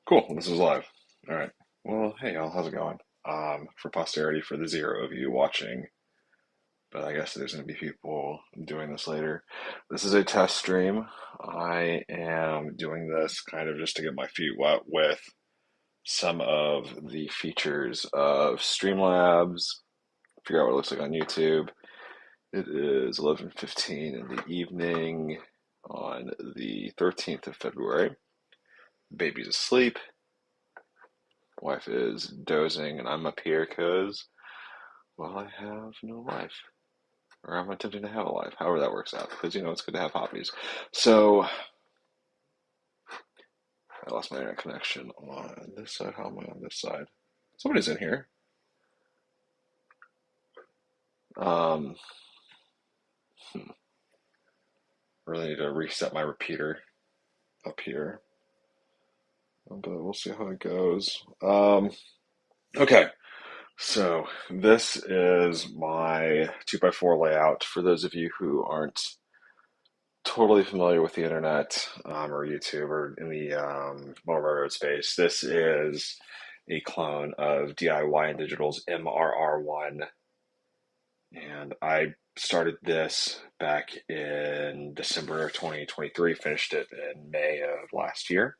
Cool. This is live. All right. Well, hey, y'all. How's it going? For posterity, for the zero of you watching, but I guess there's going to be people doing this later. This is a test stream. I am doing this kind of just to get my feet wet with some of the features of Streamlabs, figure out what it looks like on YouTube. It is 11:15 in the evening on the 13th of February. Baby's asleep. Wife is dozing, and I'm up here because, well, I have no life. Or I'm attempting to have a life, however that works out, because, it's good to have hobbies. So, I lost my internet connection on this side. How am I on this side? Somebody's in here. Um, hmm, really need to reset my repeater up here. But we'll see how it goes. Okay. So this is my 2x4 layout. For those of you who aren't totally familiar with the internet or YouTube or in the mobile railroad space, this is a clone of DIY and Digital's MRR1. And I started this back in December of 2023, finished it in May of last year.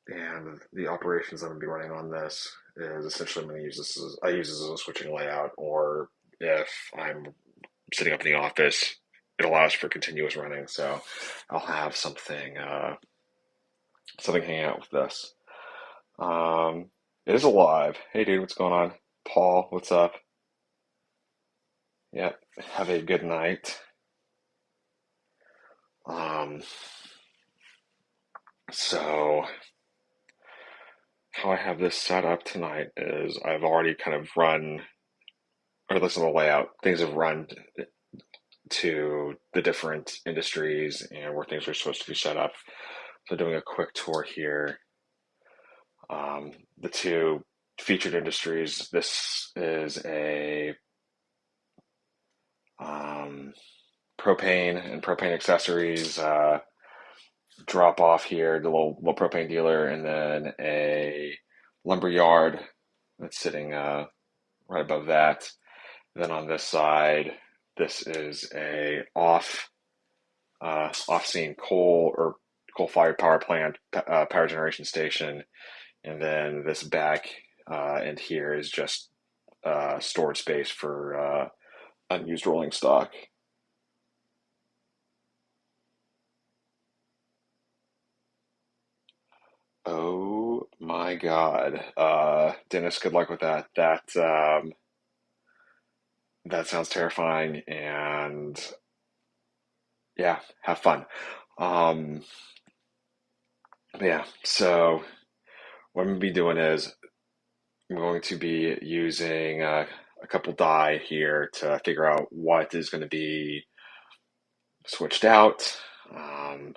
And the operations I'm going to be running on this is essentially I'm going to use this as I use this as a switching layout, or if I'm sitting up in the office, it allows for continuous running. So I'll have something hanging out with this. It is alive. Hey, dude, what's going on? Paul, what's up? Yep. Have a good night. Um, so how I have this set up tonight is I've already kind of run, or listen to the layout. Things have run to the different industries and where things are supposed to be set up. So doing a quick tour here. The two featured industries. This is a propane and propane accessories drop off here, the little propane dealer, and then a lumber yard that's sitting right above that. And then on this side, this is a off-scene coal-fired power plant, power generation station, and then this back end here is just storage space for unused rolling stock. Oh my God, Dennis, good luck with that. That sounds terrifying, and yeah, have fun. Um, yeah, so what I'm gonna be doing is I'm going to be using a couple die here to figure out what is going to be switched out. Um,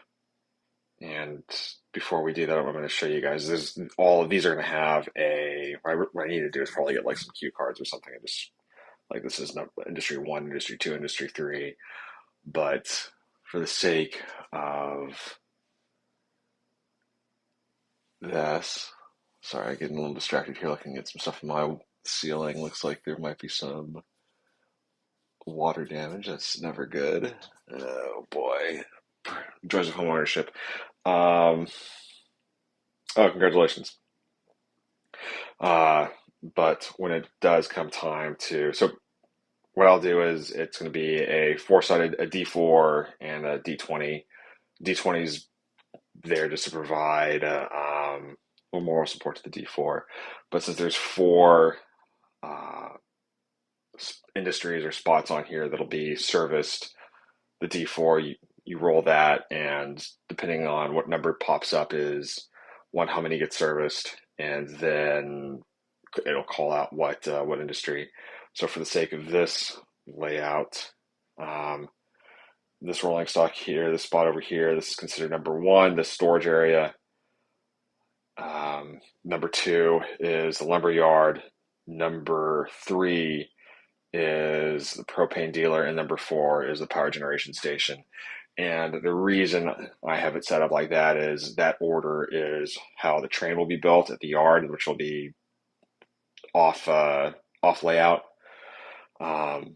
and before we do that, I'm going to show you guys. All of these are going to have what I need to do is probably get like some cue cards or something. I just like this is not industry one, industry two, industry three. But for the sake of this, sorry, I'm getting a little distracted here looking at some stuff in my ceiling. Looks like there might be some water damage. That's never good. Oh boy. Joys of home ownership. Um, oh, congratulations. Uh, but when it does come time so what I'll do is it's going to be a four-sided, a D4 and a D20. D20's there just to provide moral support to the D4. But since there's four uh, industries or spots on here that'll be serviced, the D4, you roll that, and depending on what number pops up is one, how many get serviced, and then it'll call out what industry. So for the sake of this layout, um, this rolling stock here, this spot over here, this is considered number one, the storage area. Number two is the lumber yard. Number three is the propane dealer, and number four is the power generation station. And the reason I have it set up like that is that order is how the train will be built at the yard, which will be off off layout. Um,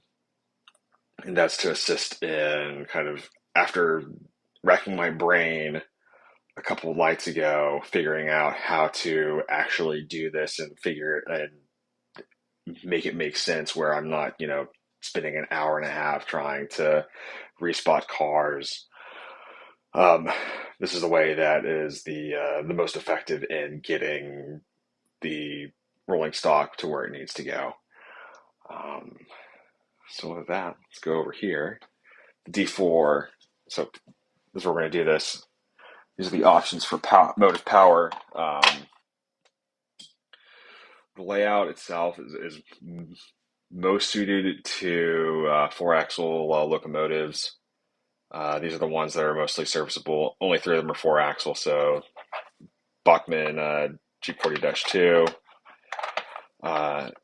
and that's to assist in kind of after wrecking my brain a couple of nights ago, figuring out how to actually do this and figure and make it make sense where I'm not, spending an hour and a half trying to respot cars. Um, this is the way that is the most effective in getting the rolling stock to where it needs to go. Um, so with that, let's go over here. D4. So this is where we're going to do this. These are the options for motive power. The layout itself is most suited to four-axle locomotives. These are the ones that are mostly serviceable. Only three of them are four-axle, so Bachmann Jeep 40-2.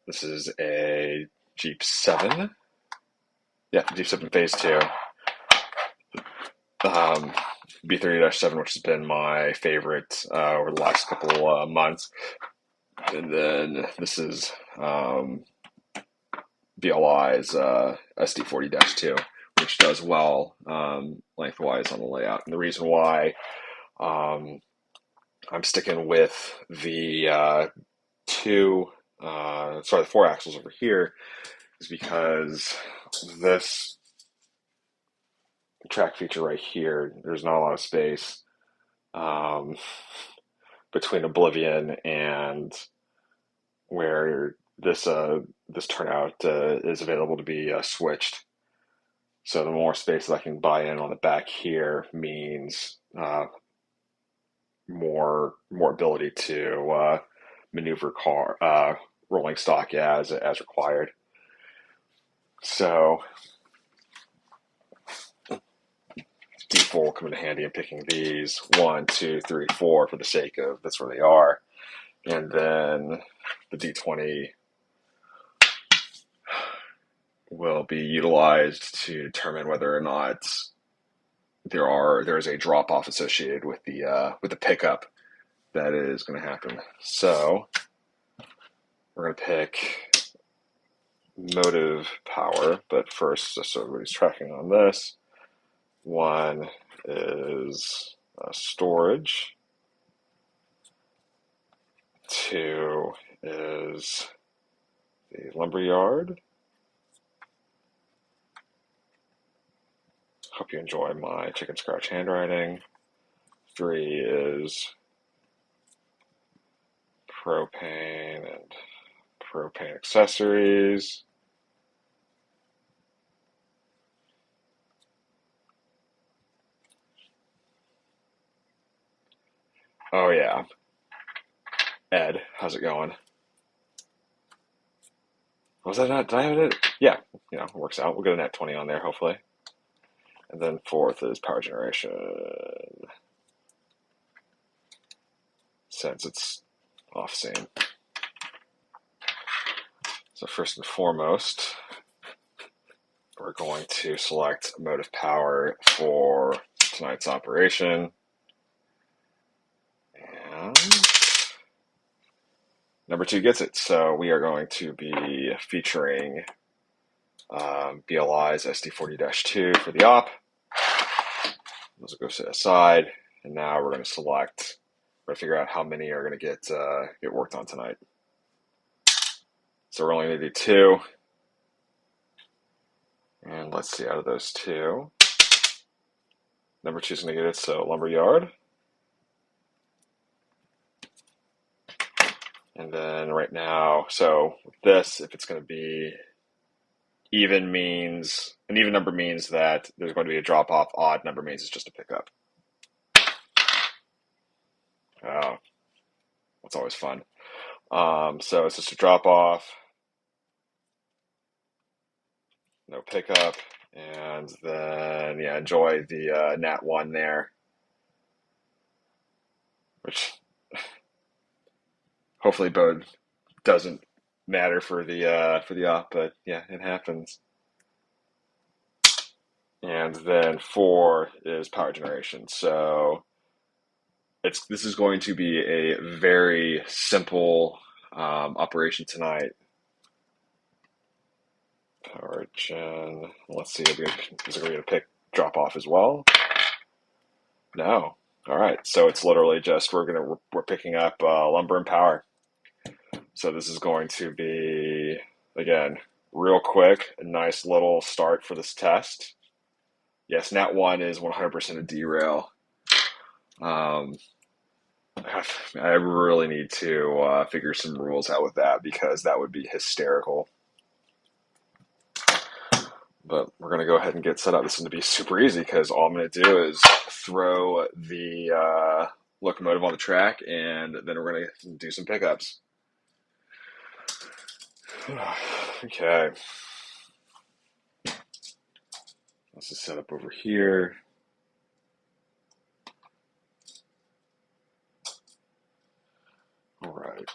This is a Jeep 7. Yeah, Jeep 7 Phase 2. B30-7, which has been my favorite over the last couple months. And then this is BLI's SD40-2, which does well lengthwise on the layout. And the reason why I'm sticking with the the four axles over here is because this track feature right here, there's not a lot of space um, between Oblivion and where this turnout is available to be switched. So the more space that I can buy in on the back here means more ability to maneuver rolling stock as required. So D4 will come into handy in picking these 1, 2, 3, 4 for the sake of that's where they are, and then the D20 will be utilized to determine whether or not there is a drop off associated with the pickup that is going to happen. So we're going to pick motive power, but first, just so everybody's tracking on this, 1 is storage, 2 is the lumberyard. Hope you enjoy my chicken scratch handwriting. 3 is propane and propane accessories. Oh yeah, Ed, how's it going? Was that not? Did I have it? Yeah, it works out. We'll get a net 20 on there, hopefully. And then 4th is power generation. Since it's off scene. So first and foremost, we're going to select motive power for tonight's operation. And number 2 gets it. So we are going to be featuring BLI's SD40-2 for the op. Those will go set aside. And now we're going to select, we're going to figure out how many are going to get worked on tonight. So we're only going to do 2. And let's see, out of those 2, number 2 is going to get it, so lumberyard. And then right now, so with this, if it's going to be even means, an even number means that there's going to be a drop off, odd number means it's just a pickup. Oh, that's always fun. So it's just a drop off, no pickup, and then, yeah, enjoy the Nat 1 there, which hopefully Bode doesn't matter for the op, but yeah, it happens. and then 4 is power generation. So this is going to be a very simple operation tonight. Power gen. Let's see if is it going to drop off as well? No. All right. So it's literally just we're picking up lumber and power. So this is going to be, again, real quick, a nice little start for this test. Yes, Nat 1 is 100% a derail. I really need to figure some rules out with that because that would be hysterical. But we're going to go ahead and get set up. This is going to be super easy because all I'm going to do is throw the locomotive on the track, and then we're going to do some pickups. Okay. Let's just set up over here. All right.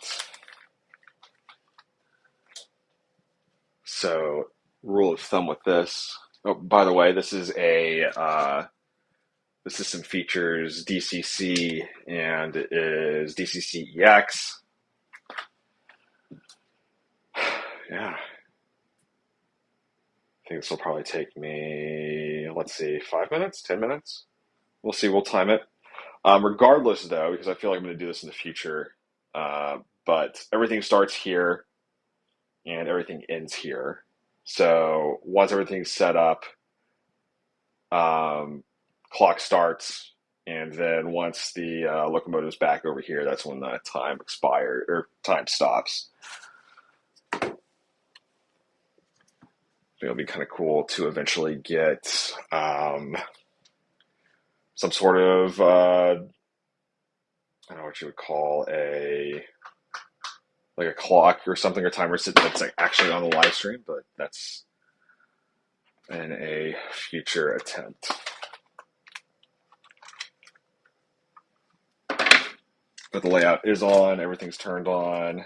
So, rule of thumb with this. Oh, by the way, this is the system features DCC and it is DCC EX. Yeah. I think this will probably take me, let's see, 5 minutes, 10 minutes. We'll see. We'll time it. Regardless, though, because I feel like I'm going to do this in the future, but everything starts here and everything ends here. So once everything's set up, clock starts, and then once the locomotive's back over here, that's when the time expires or time stops. It'll be kind of cool to eventually get some sort of I don't know what you would call like a clock or something, or timer that's like actually on the live stream, but that's in a future attempt. But the layout is on, everything's turned on.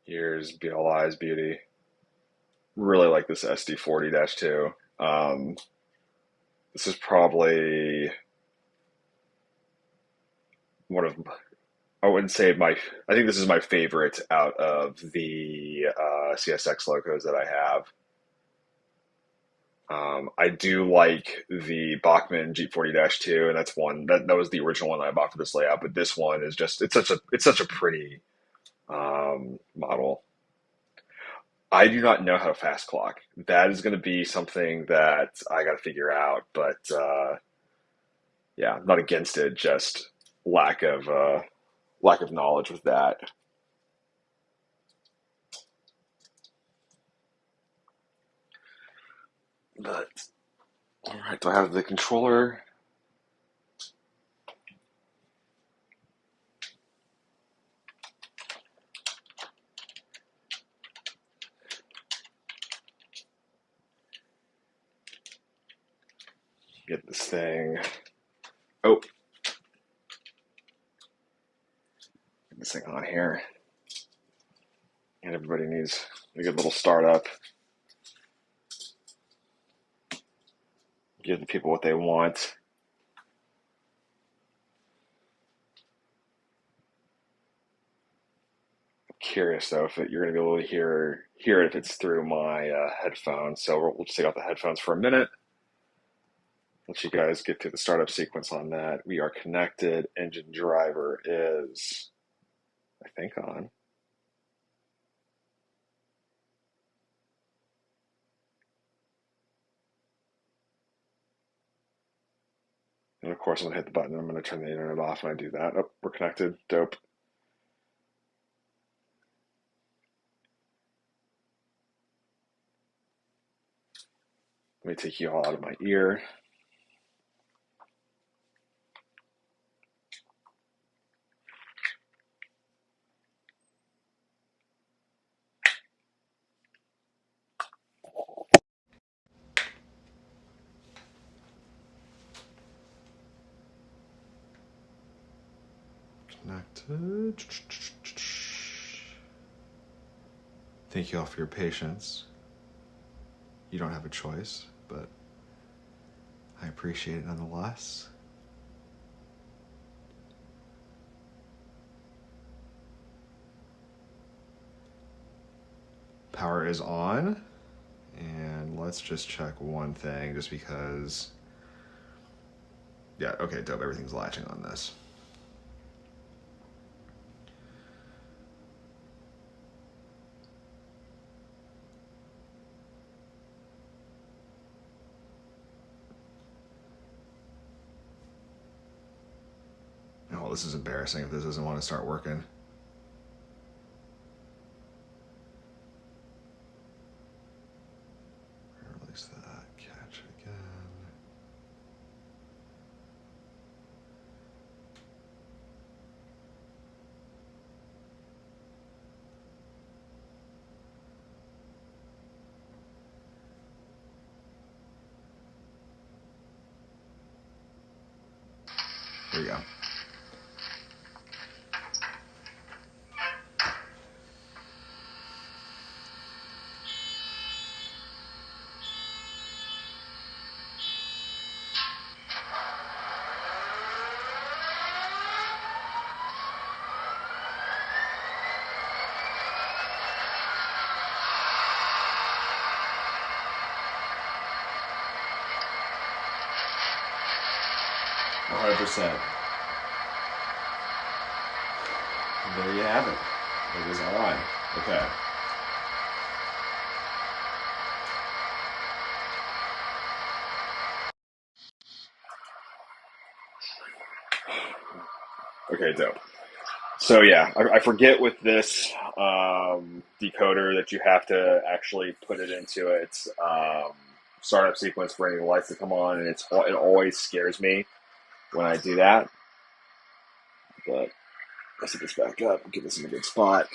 Here's BLI's beauty. Really like this SD40-2. This is probably one of, I wouldn't say I think this is my favorite out of the CSX locos that I have. I do like the Bachmann Jeep40-2, and that's one that was the original one that I bought for this layout. But this one is just it's such a pretty model. I do not know how to fast clock. That is going to be something that I got to figure out. But yeah, I'm not against it. Just lack of knowledge with that. But all right, do I have the controller? Get this thing. Oh, get this thing on here. And everybody needs a good little startup. Give the people what they want. I'm curious though if you're going to be able to hear it if it's through my headphones. So we'll just take out the headphones for a minute. Let you guys get through the startup sequence on that. We are connected. Engine driver is, I think, on. And of course, I'm going to hit the button. I'm going to turn the internet off when I do that. Oh, we're connected. Dope. Let me take you all out of my ear. Connected. Thank you all for your patience. you don't have a choice, but I appreciate it nonetheless. Power is on, and let's just check one thing just because. Yeah, okay, dope. Everything's latching on this. Oh, this is embarrassing if this doesn't want to start working. Release that. Catch again. Here we go. %. There you have it. It is on. Okay. Okay, dope. So yeah, I forget with this decoder that you have to actually put it into its startup sequence for any of the lights to come on, and it always scares me when I do that. But let's set this back up, get this in a good spot.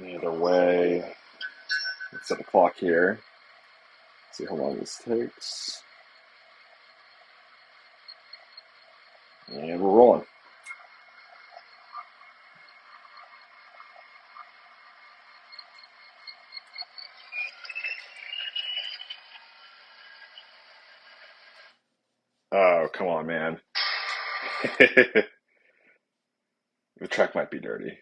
Either way, let's set the clock here. See how long this takes. And we're rolling. Oh, come on, man. The track might be dirty.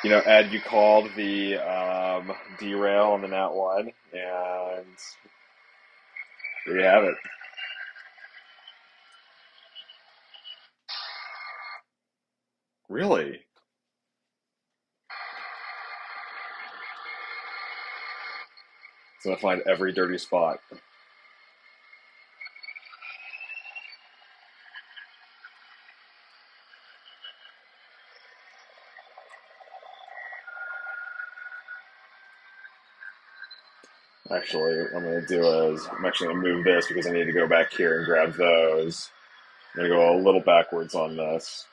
You know, Ed, you called the derail on the Nat 1, and there you have it. Really? It's going to find every dirty spot. Actually, what I'm going to do is, I'm actually going to move this because I need to go back here and grab those. I'm going to go a little backwards on this.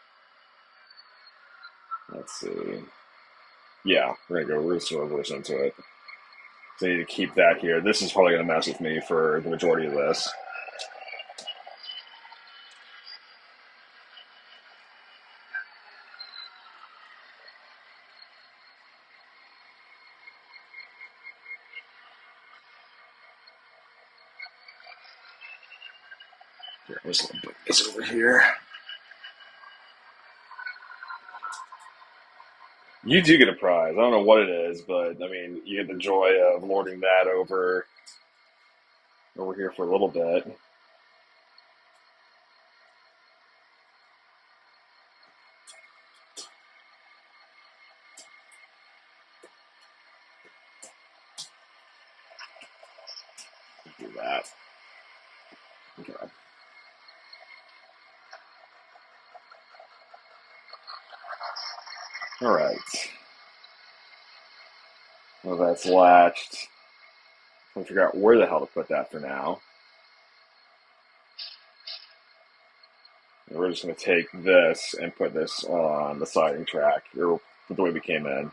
Let's see. Yeah, we're going to go reverse into it. So I need to keep that here. This is probably going to mess with me for the majority of this. Here, I'm just going to put this over here. You do get a prize. I don't know what it is, but I mean, you get the joy of lording that over here for a little bit. Do that. Okay. All right. Well, that's latched. I'll figure out where the hell to put that for now. And we're just going to take this and put this on the siding track, or the way we came in.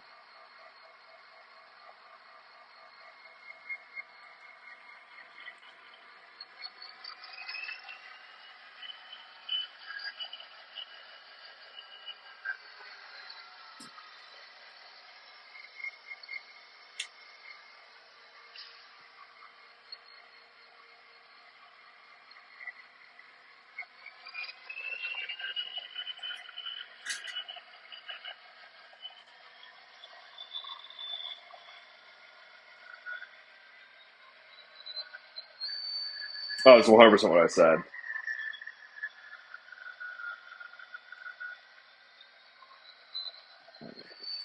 Oh, it's 100% what I said.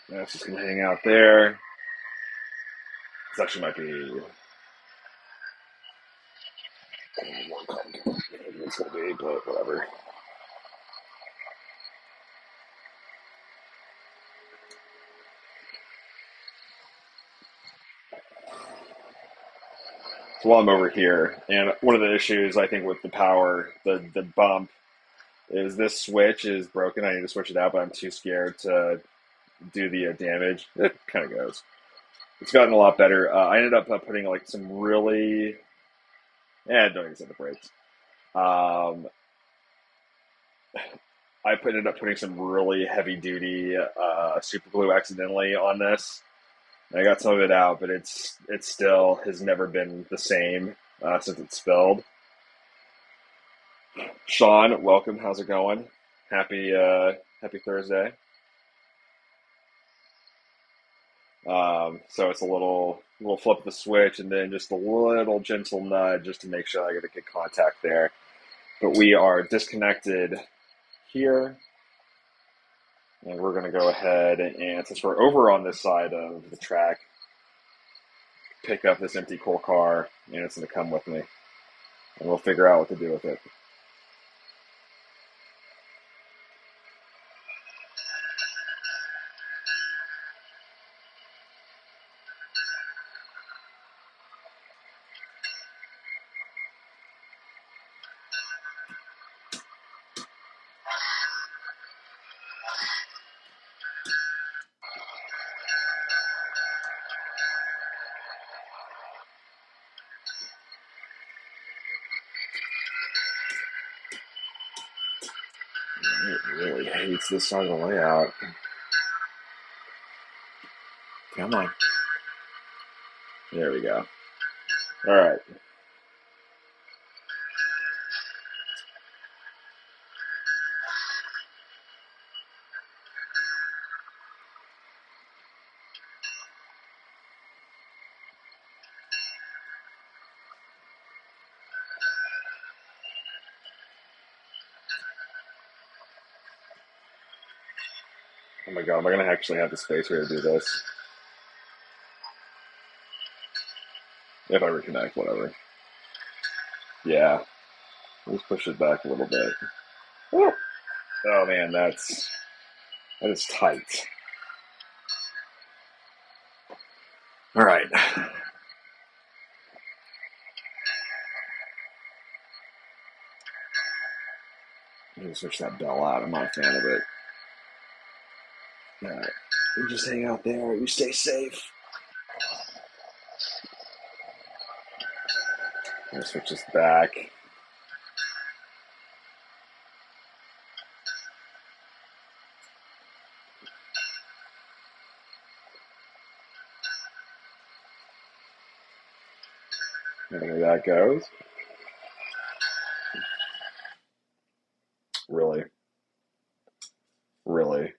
That's just going to hang out there. This actually might be more complicated than it's going to be, but whatever. So while I'm over here, and one of the issues I think with the power, the bump, is this switch is broken. I need to switch it out, but I'm too scared to do the damage. It kind of goes. It's gotten a lot better. I ended up putting like some really, don't even say the brakes. Um, ended up putting some really heavy duty super glue accidentally on this. I got some of it out, but it still has never been the same since it spilled. Sean, welcome. How's it going? Happy Thursday. So it's a little flip of the switch, and then just a little gentle nudge just to make sure I get a good contact there. But we are disconnected here, and we're going to go ahead and since we're over on this side of the track, pick up this empty coal car, and it's going to come with me, and we'll figure out what to do with it. It really hates this side of the layout. Come on. There we go. All right. Oh my god, am I going to actually have the space here to do this? If I reconnect, whatever. Yeah. Let's push it back a little bit. Oh, oh man, that is tight. All right. I'm gonna switch that bell out. I'm not a fan of it. All right. You just hang out there. You stay safe. I'm gonna switch this back. There that goes. Really? Really?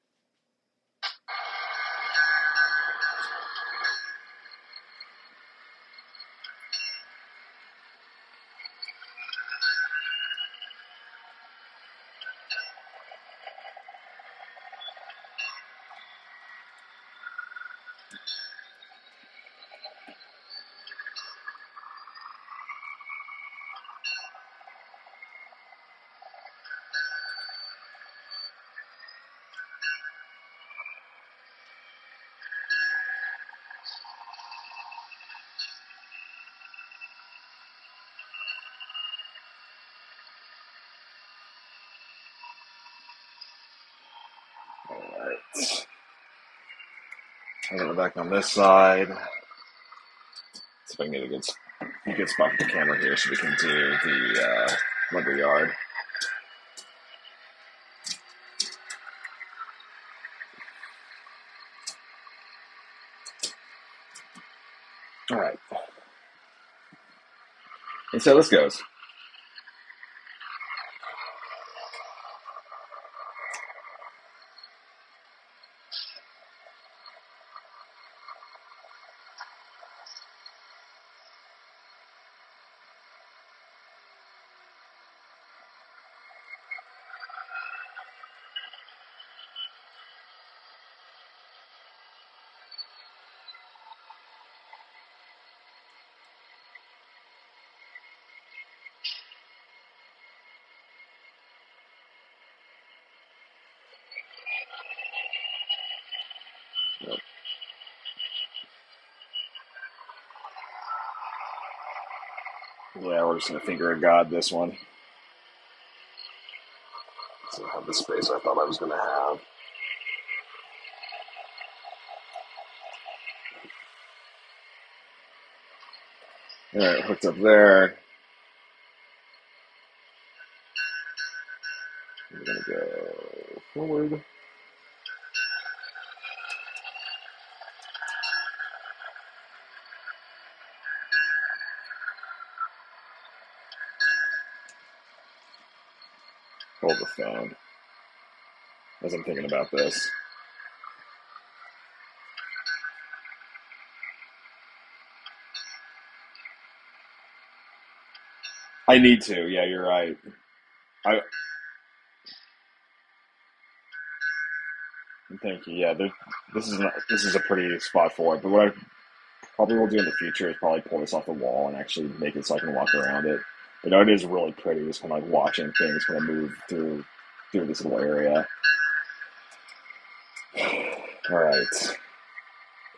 right. I'm going back on this side. See if I can get a good spot for the camera here so we can do the lumber yard. All right. And so this goes. Yep. Yeah, we're just going to finger of God this one. So I have the space I thought I was going to have. All right, hooked up there. We're going to go forward. Hold the phone as I'm thinking about this. I need to. Yeah, you're right. I Thank you. Yeah, this is a pretty spot for it. But what I probably will do in the future is probably pull this off the wall and actually make it so I can walk around it. But it is really pretty, just kind of like watching things kind of move through this little area. All right.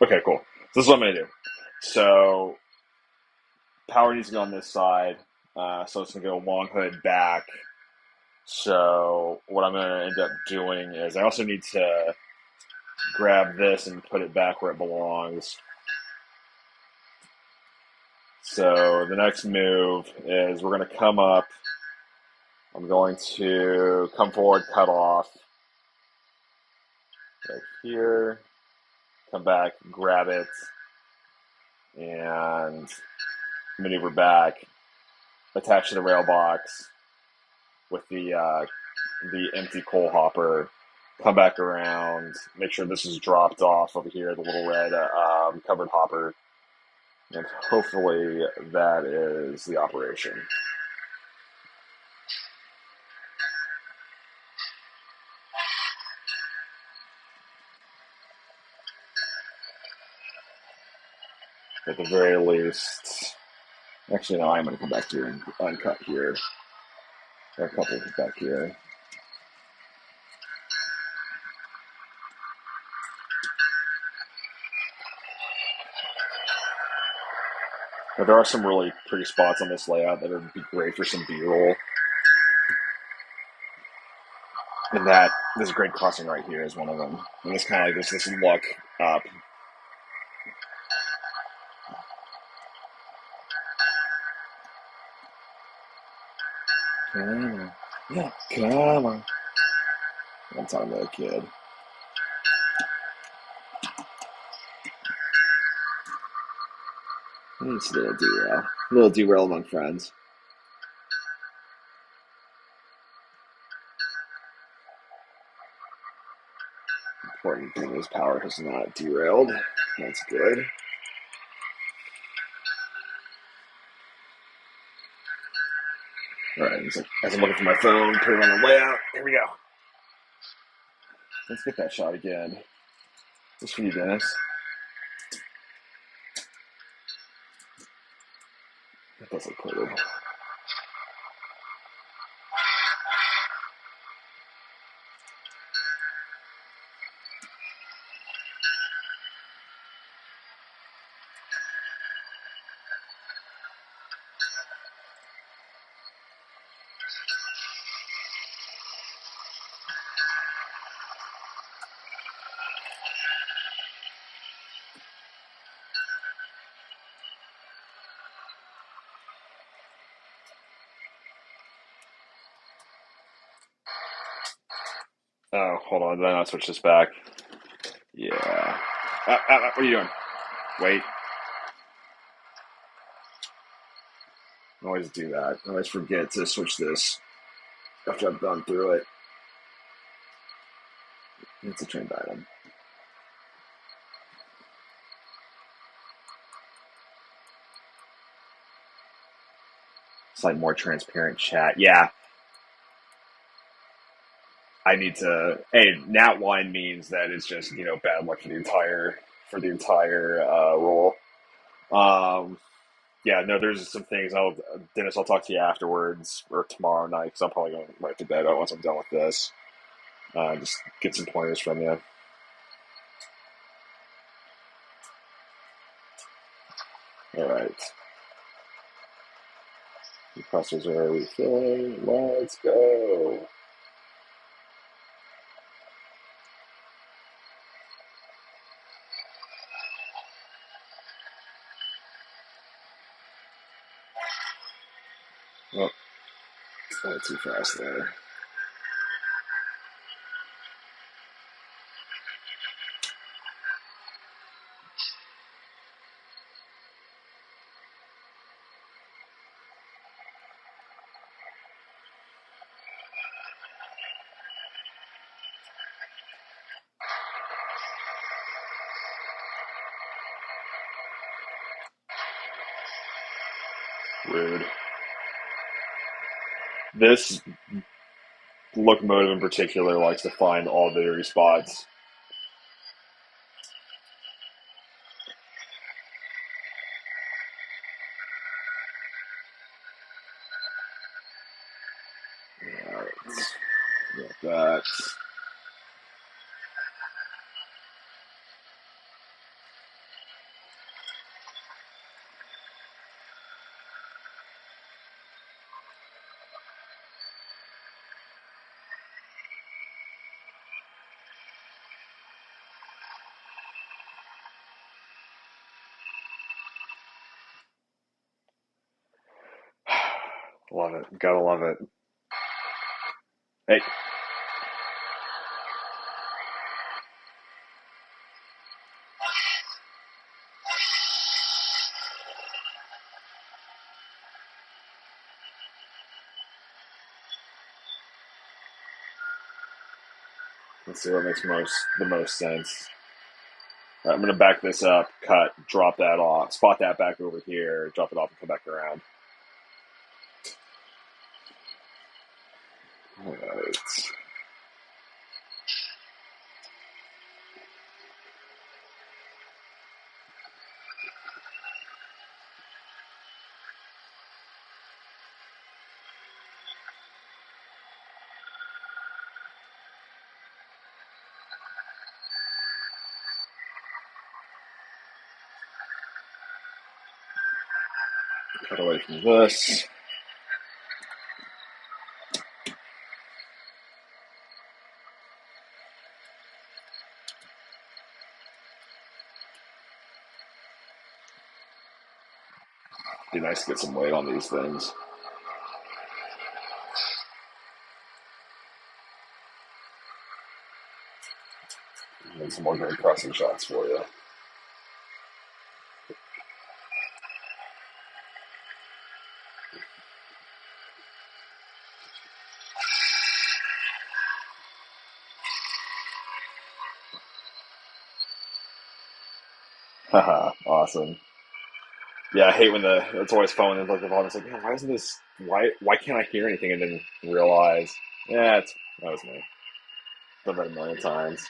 Okay, cool. So this is what I'm gonna do. So power needs to go on this side. So it's gonna go long hood back. So what I'm gonna end up doing is I also need to grab this and put it back where it belongs. So the next move is we're going to come up. I'm going to come forward, cut off right here, come back, grab it, and maneuver back, attach to the rail box with the empty coal hopper, come back around, make sure this is dropped off over here, the little red covered hopper, and hopefully that is the operation. At the very least, actually, no, I'm going to come back here and uncut here. There are a couple back here. But there are some really pretty spots on this layout that would be great for some B-roll. And this great crossing right here is one of them. And it's kind of like this look up. Come on. Yeah, come on. I'm talking about a kid. It's a little derail. A little derail among friends. Important thing is power has not derailed. That's good. Alright, as I'm looking for my phone, put it on the layout. Here we go. Let's get that shot again. Just for you, Dennis. That does look pretty. Oh, hold on. Then I'll switch this back. Yeah. What are you doing? Wait. I always do that. I always forget to switch this after I've gone through it. It's a trend item. It's like more transparent chat. Yeah, I need to. Hey, nat one means that it's just bad luck for the entire roll. Um, yeah, no, there's some things. Dennis, I'll talk to you afterwards or tomorrow night because I'm probably going right to bed once I'm done with this. Just get some pointers from you. All right. Compressors are refilling. Let's go. Oh, went too fast there. Rude. This locomotive in particular likes to find all the dirty spots. Alright, got that. Love it. Gotta love it. Hey, let's see what makes the most sense. All right, I'm gonna back this up, cut, drop that off, spot that back over here, drop it off, and come back around. All right. Cut away from this. Be nice to get some weight on these things. And some more great crossing shots for you. Haha, awesome. Yeah, I hate when it's always fun when the volume. It's like, man, why isn't this? Why can't I hear anything? And then realize, yeah, that was me. Done that a million times.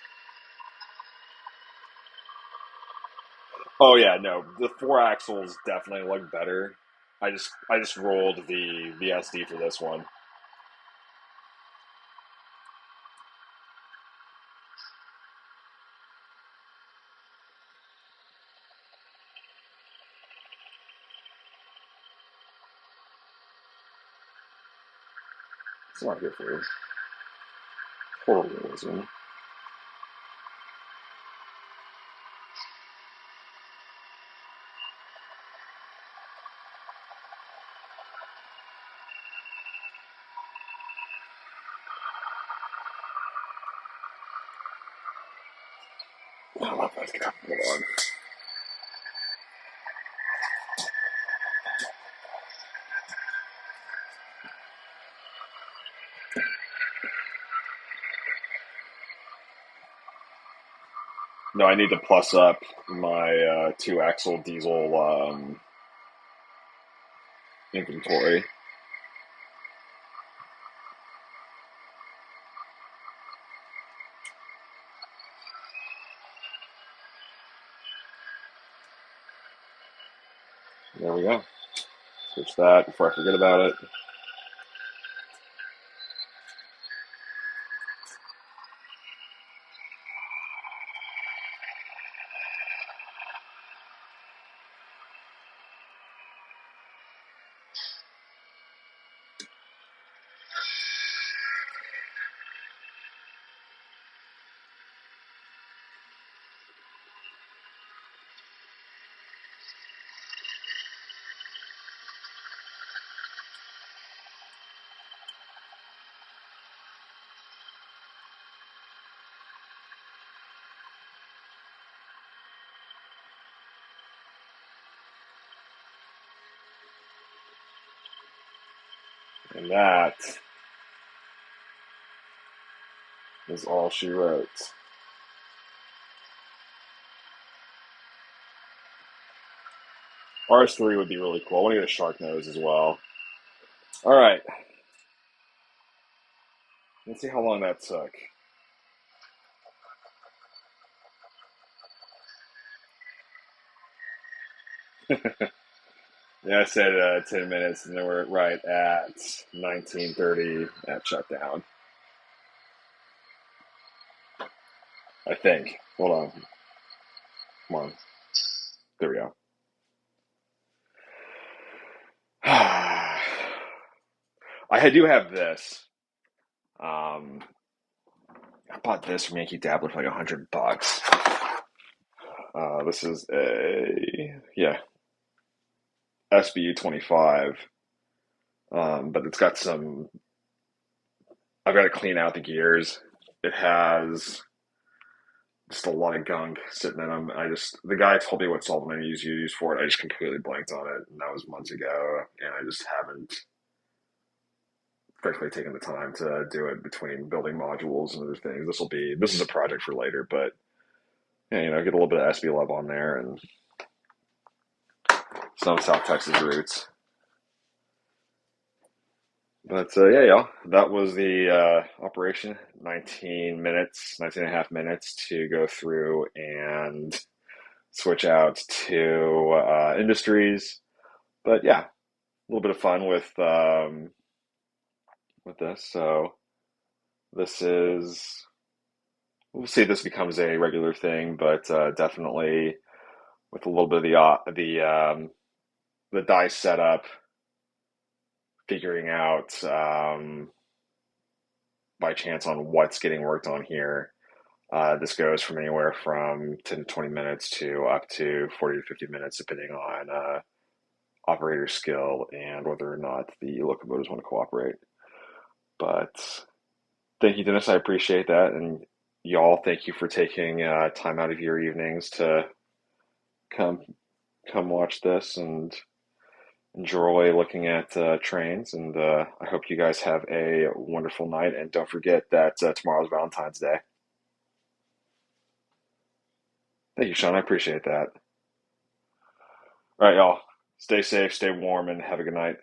Oh yeah, no, the four axles definitely look better. I just rolled the SD for this one. It's not good for you. Horrible realism. Oh, my vodka. Hold on. No, I need to plus up my two axle diesel inventory. There we go. Switch that before I forget about it. And that is all she wrote. RS3 would be really cool. I want to get a shark nose as well. All right. Let's see how long that took. Yeah, I said 10 minutes, and then we're right at 19:30 at shutdown. I think. Hold on. Come on. There we go. I do have this. I bought this from Yankee Dabbler for like $100. This is SBU 25. But it's got some. I've got to clean out the gears. It has just a lot of gunk sitting in them. The guy told me what solvent I use for it. I just completely blanked on it, and that was months ago. And I just haven't frankly taken the time to do it between building modules and other things. This is a project for later, but yeah, get a little bit of SB love on there and some South Texas roots. But yeah, y'all, that was the operation. 19 and a half minutes to go through and switch out to industries. But yeah, a little bit of fun with this. So this is we'll see if this becomes a regular thing, but definitely with a little bit of the dice setup, figuring out by chance on what's getting worked on here. This goes from anywhere from 10 to 20 minutes to up to 40 to 50 minutes, depending on operator skill and whether or not the locomotives want to cooperate. But thank you, Dennis. I appreciate that. And y'all, thank you for taking time out of your evenings to come come watch this and enjoy looking at trains. And I hope you guys have a wonderful night. And don't forget that tomorrow's Valentine's Day. Thank you, Sean. I appreciate that. All right, y'all. Stay safe, stay warm, and have a good night.